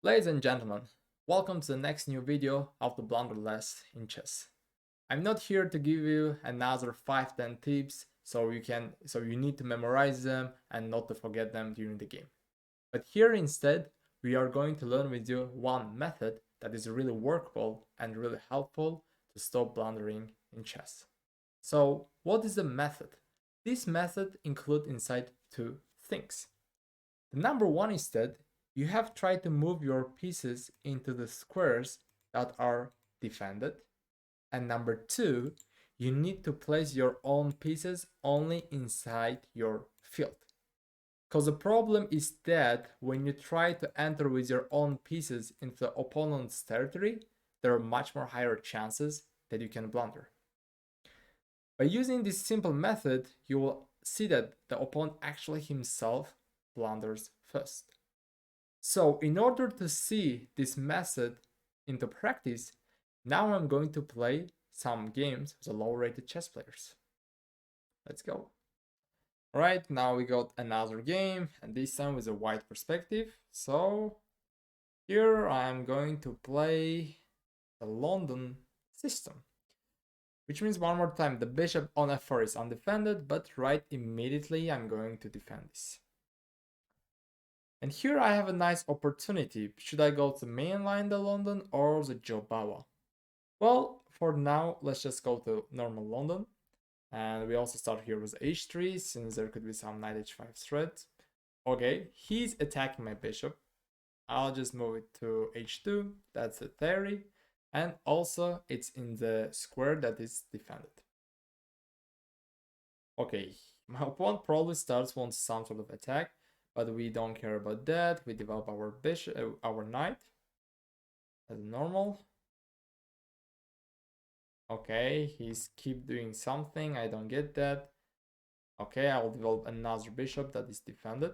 Ladies and gentlemen, welcome to the next new video of the blunder less in chess. I'm not here to give you another 5-10 tips so you need to memorize them and not to forget them during the game. But here instead, we are going to learn with you one method that is really workable and really helpful to stop blundering in chess. So, what is the method? This method includes inside two things. The number one is that you have tried to move your pieces into the squares that are defended. And number two, you need to place your own pieces only inside your field. Because the problem is that when you try to enter with your own pieces into the opponent's territory, there are much more higher chances that you can blunder. By using this simple method, you will see that the opponent actually himself blunders first. So in order to see this method into practice, now I'm going to play some games with the low-rated chess players. Let's go. Alright, now we got another game, and this time with a wide perspective. So here I'm going to play the London system. Which means one more time, the bishop on f4 is undefended, but right immediately I'm going to defend this. And here I have a nice opportunity. Should I go to mainline the London or the Jobawa? Well, for now, let's just go to normal London. And we also start here with h3, since there could be some knight h5 threat. Okay, he's attacking my bishop. I'll just move it to h2. That's the theory. And also, it's in the square that is defended. Okay, my opponent probably wants some sort of attack, but we don't care about that. We develop our bishop, our knight as normal. Okay, he's keep doing something. I don't get that. Okay, I will develop another bishop that is defended.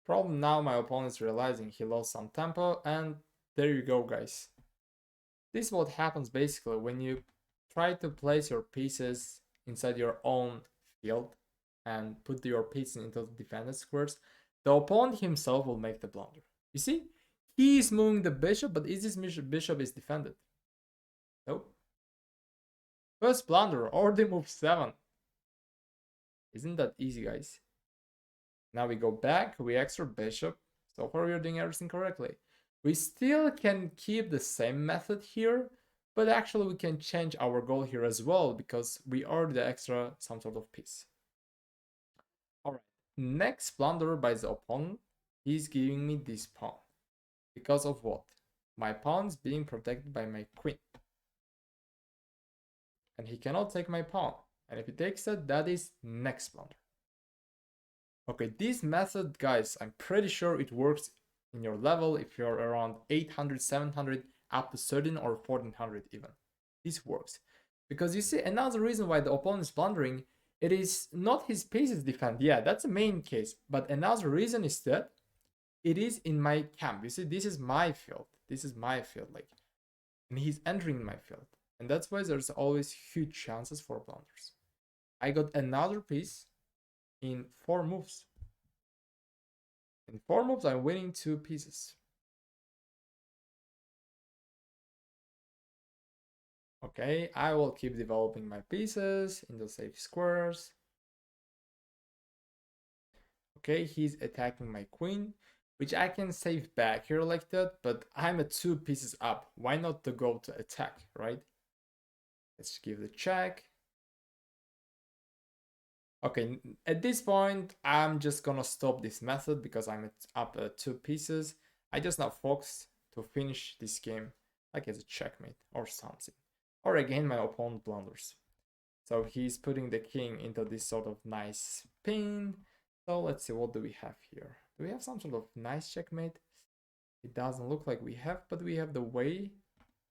Problem now, my opponent is realizing he lost some tempo, and there you go, guys. This is what happens basically when you try to place your pieces inside your own field and put your pieces into the defended squares. The opponent himself will make the blunder. You see, he is moving the bishop, but is this bishop is defended? Nope. First blunder, already move 7. Isn't that easy, guys? Now we go back, we extra bishop. So far we're doing everything correctly. We still can keep the same method here, but actually we can change our goal here as well because we are the extra some sort of piece. Alright, next blunder by the opponent, he's giving me this pawn. Because of what? My pawn is being protected by my queen. And he cannot take my pawn. And if he takes it, that is next blunder. Okay, this method, guys, I'm pretty sure it works in your level if you're around 800, 700, up to 13 or 1400 even. This works. Because you see, another reason why the opponent is blundering, it is not his pieces defend. Yeah, that's the main case. But another reason is that it is in my camp. You see, this is my field. This is my field, like, and he's entering my field. And that's why there's always huge chances for blunders. I got another piece in 4 moves. In 4 moves, I'm winning 2 pieces. Okay, I will keep developing my pieces in the safe squares. Okay, he's attacking my queen, which I can save back here like that, but I'm at 2 pieces up. Why not to go to attack, right? Let's give the check. Okay, at this point, I'm just gonna stop this method because I'm up at 2 pieces. I just now focus to finish this game like as a checkmate or something. Or again, my opponent blunders. So he's putting the king into this sort of nice pin. So let's see, what do we have here? Do we have some sort of nice checkmate? It doesn't look like we have, but we have the way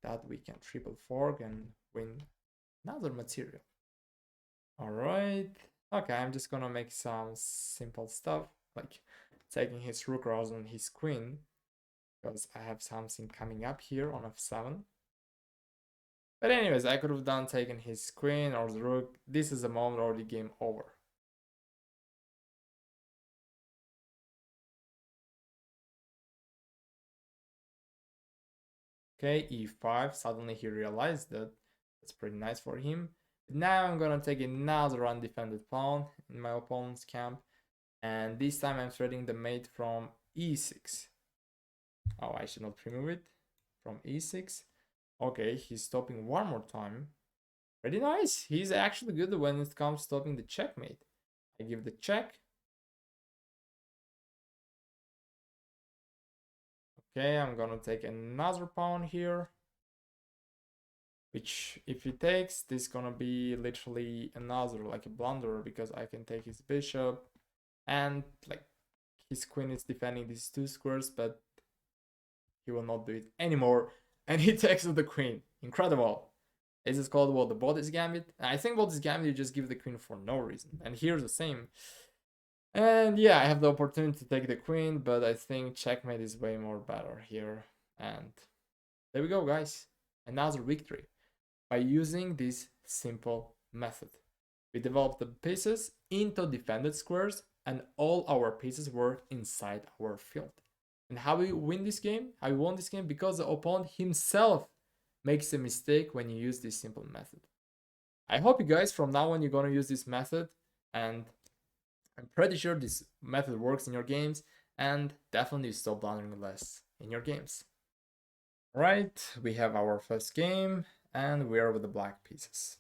that we can triple fork and win another material. All right. Okay, I'm just gonna make some simple stuff, like taking his rook rather than his queen, because I have something coming up here on f7. But anyways, I could have done taken his queen or the rook. This is the moment or the game over. Okay, e5. Suddenly he realized that. That's pretty nice for him. Now I'm gonna take another undefended pawn in my opponent's camp. And this time I'm threading the mate from e6. Oh, I should not remove it. From e6. Okay, he's stopping one more time. Pretty nice. He's actually good when it comes to stopping the checkmate. I give the check. Okay, I'm gonna take another pawn here. Which, if he takes, this is gonna be literally another, like a blunder, because I can take his bishop. And, like, his queen is defending these two squares, but he will not do it anymore. And he takes the queen. Incredible. This is called what, the Body's Gambit? I think Body's Gambit, you just give the queen for no reason. And here's the same. And yeah, I have the opportunity to take the queen, but I think checkmate is way more better here. And there we go, guys. Another victory by using this simple method. We developed the pieces into defended squares, and all our pieces were inside our field. And how we win this game? How we won this game? Because the opponent himself makes a mistake when you use this simple method. I hope you guys from now on you're gonna use this method, and I'm pretty sure this method works in your games, and definitely stop blundering less in your games. Right, we have our first game, and we are with the black pieces.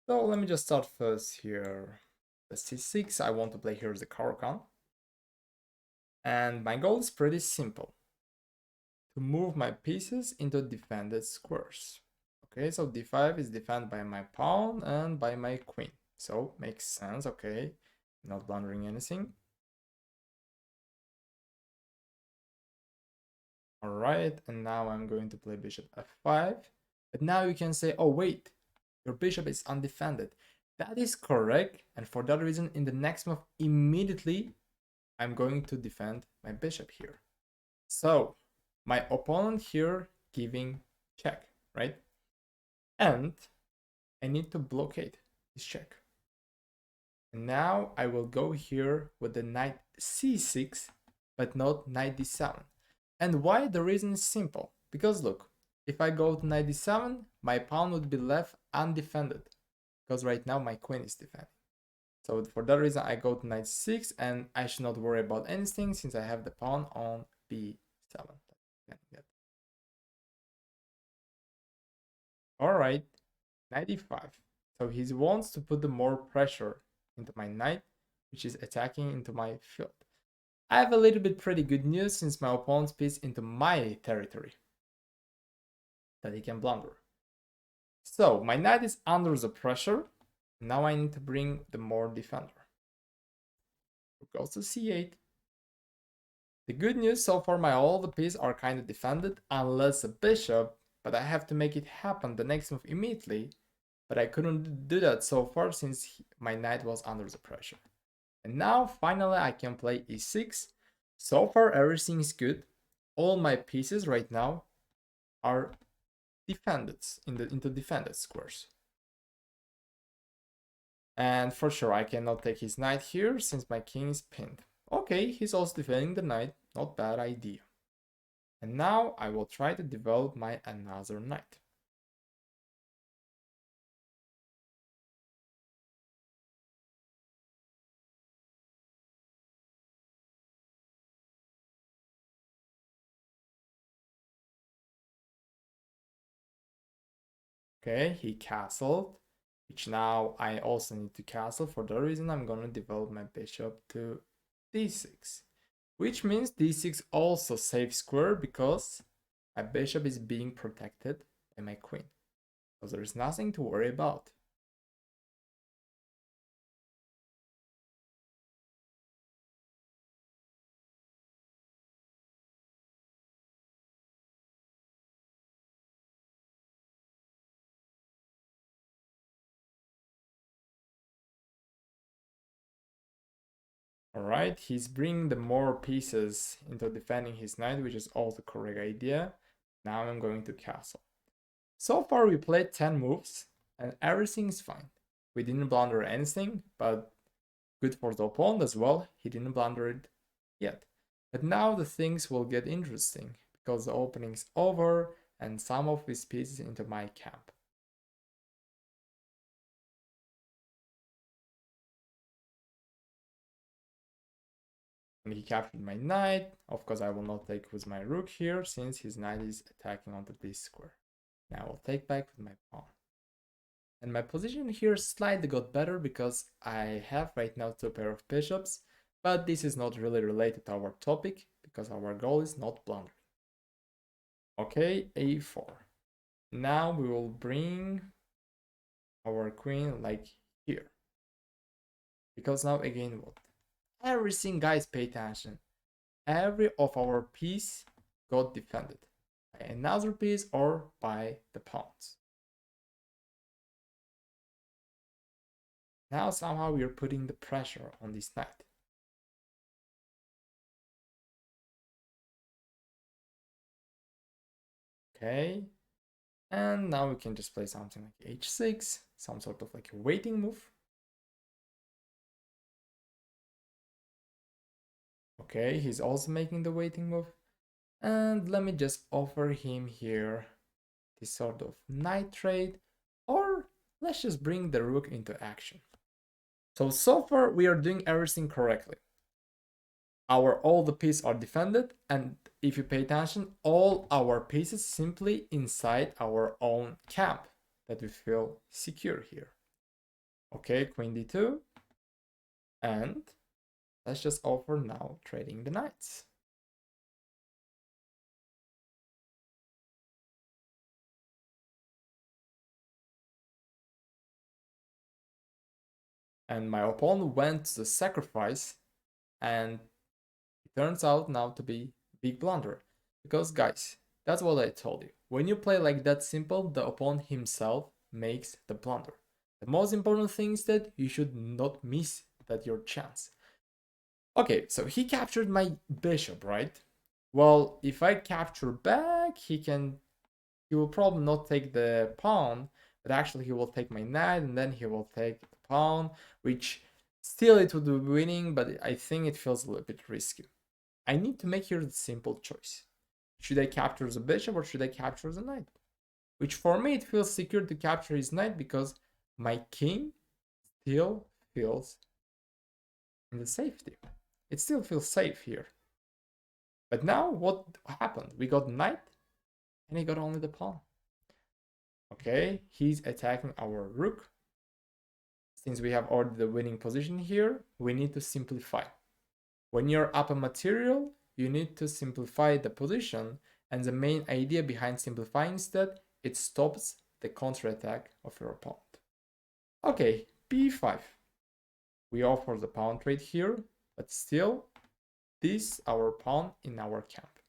So let me just start first here. The c6, I want to play here the Caro-Kann. And my goal is pretty simple. To move my pieces into defended squares. Okay, so d5 is defended by my pawn and by my queen. So makes sense, okay. Not blundering anything. Alright, and now I'm going to play bishop f5. But now you can say, oh wait, your bishop is undefended. That is correct, and for that reason, in the next move, immediately, I'm going to defend my bishop here. So, my opponent here giving check, right? And I need to blockade this check. And now I will go here with the knight c6, but not knight d7. And why? The reason is simple. Because look, if I go to knight d7, my pawn would be left undefended. Because right now my queen is defending. So for that reason, I go to knight 6, and I should not worry about anything since I have the pawn on b7. Alright, knight e5. So he wants to put the more pressure into my knight, which is attacking into my field. I have a little bit pretty good news since my opponent's piece into my territory that he can blunder. So my knight is under the pressure. Now I need to bring the more defender. Goes to c8. The good news so far, my all the pieces are kind of defended unless a bishop, but I have to make it happen the next move immediately. But I couldn't do that so far since my knight was under the pressure. And now finally I can play e6. So far everything is good. All my pieces right now are defended into defended squares. And for sure I cannot take his knight here since my king is pinned. Okay, he's also defending the knight, not bad idea. And now I will try to develop my another knight. Okay, he castled, which now I also need to castle. For that reason, I'm gonna develop my bishop to d6, which means d6 also safe square because my bishop is being protected by my queen. So there is nothing to worry about. Alright, he's bringing the more pieces into defending his knight, which is also the correct idea. Now I'm going to castle. So far we played 10 moves and everything is fine. We didn't blunder anything, but good for the opponent as well. He didn't blunder it yet. But now the things will get interesting because the opening's over and some of his pieces into my camp. And he captured my knight. Of course, I will not take with my rook here since his knight is attacking onto this square. Now I will take back with my pawn. And my position here slightly got better because I have right now 2 pair of bishops, but this is not really related to our topic because our goal is not blundering. Okay, a4. Now we will bring our queen like here. Because now again what? Everything, guys, pay attention. Every of our piece got defended by another piece or by the pawns. Now somehow we are putting the pressure on this knight. Okay, and now we can just play something like h6, some sort of like a waiting move. Okay, he's also making the waiting move. And let me just offer him here this sort of knight trade, or let's just bring the rook into action. So far we are doing everything correctly. All the pieces are defended, and if you pay attention, all our pieces simply inside our own camp that we feel secure here. Okay, queen d2, and let's just offer now trading the knights. And my opponent went to the sacrifice, and it turns out now to be big blunder. Because guys, that's what I told you. When you play like that simple, the opponent himself makes the blunder. The most important thing is that you should not miss that your chance. Okay, so he captured my bishop, right? Well, if I capture back, he will probably not take the pawn, but actually he will take my knight and then he will take the pawn, which still it would be winning, but I think it feels a little bit risky. I need to make here the simple choice. Should I capture the bishop or should I capture the knight? Which for me it feels secure to capture his knight because my king still feels in the safety. It still feels safe here. But now what happened? We got knight and he got only the pawn. Okay, he's attacking our rook. Since we have already the winning position here, we need to simplify. When you're up a material, you need to simplify the position, and the main idea behind simplifying is that it stops the counterattack of your opponent. Okay, b5. We offer the pawn trade here, but still, this our pawn in our camp.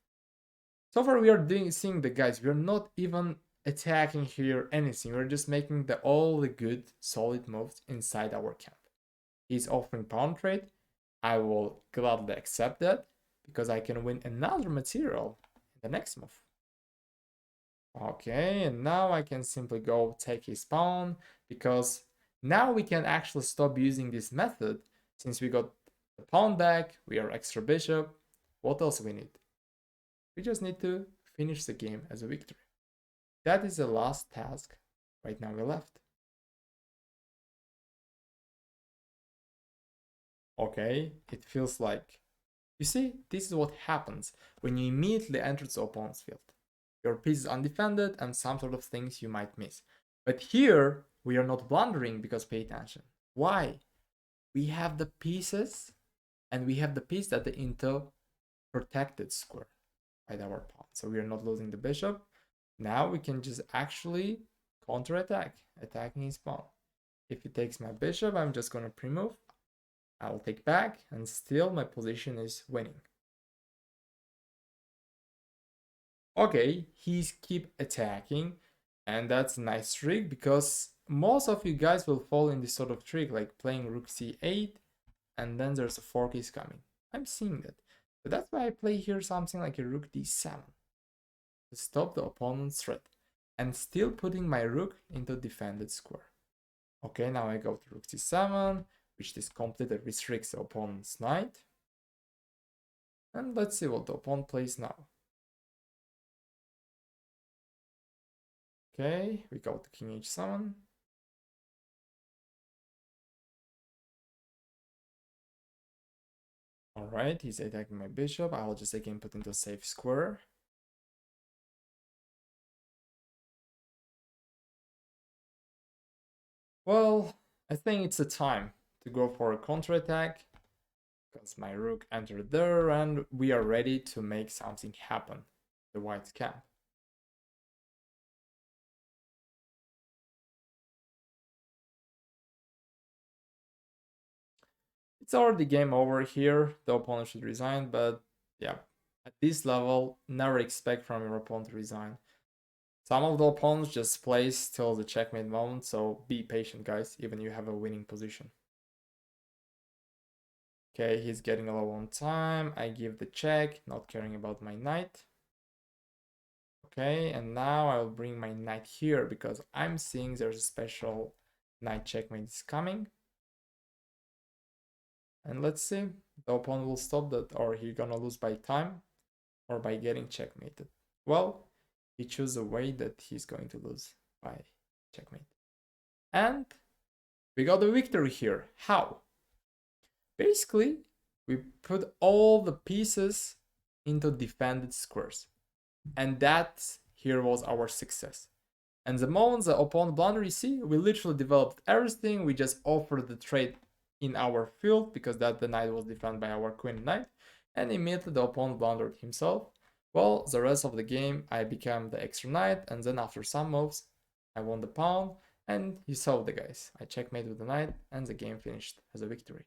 So far we are seeing the guys, we're not even attacking here anything, we're just making all the good solid moves inside our camp. He's offering pawn trade. I will gladly accept that because I can win another material in the next move. Okay, and now I can simply go take his pawn because now we can actually stop using this method since we got the pawn back, we are extra bishop. What else we need? We just need to finish the game as a victory. That is the last task right now we left. Okay, it feels like, you see, this is what happens when you immediately enter the opponent's field. Your piece is undefended and some sort of things you might miss. But here, we are not blundering because pay attention. Why? We have the pieces and we have the piece that the into protected square by our pawn. So we are not losing the bishop. Now we can just actually counterattack, attacking his pawn. If he takes my bishop, I'm just going to pre-move. I will take back and still my position is winning. Okay, he's keep attacking and that's a nice trick because most of you guys will fall in this sort of trick like playing rook c8 and then there's a fork is coming. I'm seeing that. But that's why I play here something like a rook d7 to stop the opponent's threat. and still putting my rook into defended square. Okay, now I go to rook c7, which this completely restricts the opponent's knight. And let's see what the opponent plays now. Okay, we go to king h7. Alright, he's attacking my bishop. I'll just again put into a safe square. Well, I think it's a time to go for a counterattack because my rook entered there and we are ready to make something happen, the white camp. It's already game over here. The opponent should resign, but yeah, at this level, never expect from your opponent to resign. Some of the opponents just plays till the checkmate moment, so be patient, guys, even you have a winning position. Okay, he's getting low on time. I give the check, not caring about my knight. Okay, and now I'll bring my knight here because I'm seeing there's a special knight checkmate is coming. And let's see, the opponent will stop that, or he's gonna lose by time or by getting checkmated. Well, he chose a way that he's going to lose by checkmate. And we got a victory here. How? Basically, we put all the pieces into defended squares. And that here was our success. And the moment the opponent blundered, you see, we literally developed everything. We just offered the trade in our field because that the knight was defended by our queen and knight. And immediately the opponent blundered himself. Well, the rest of the game, I became the extra knight. And then after some moves, I won the pawn. And you saw the guys. I checkmate with the knight and the game finished as a victory.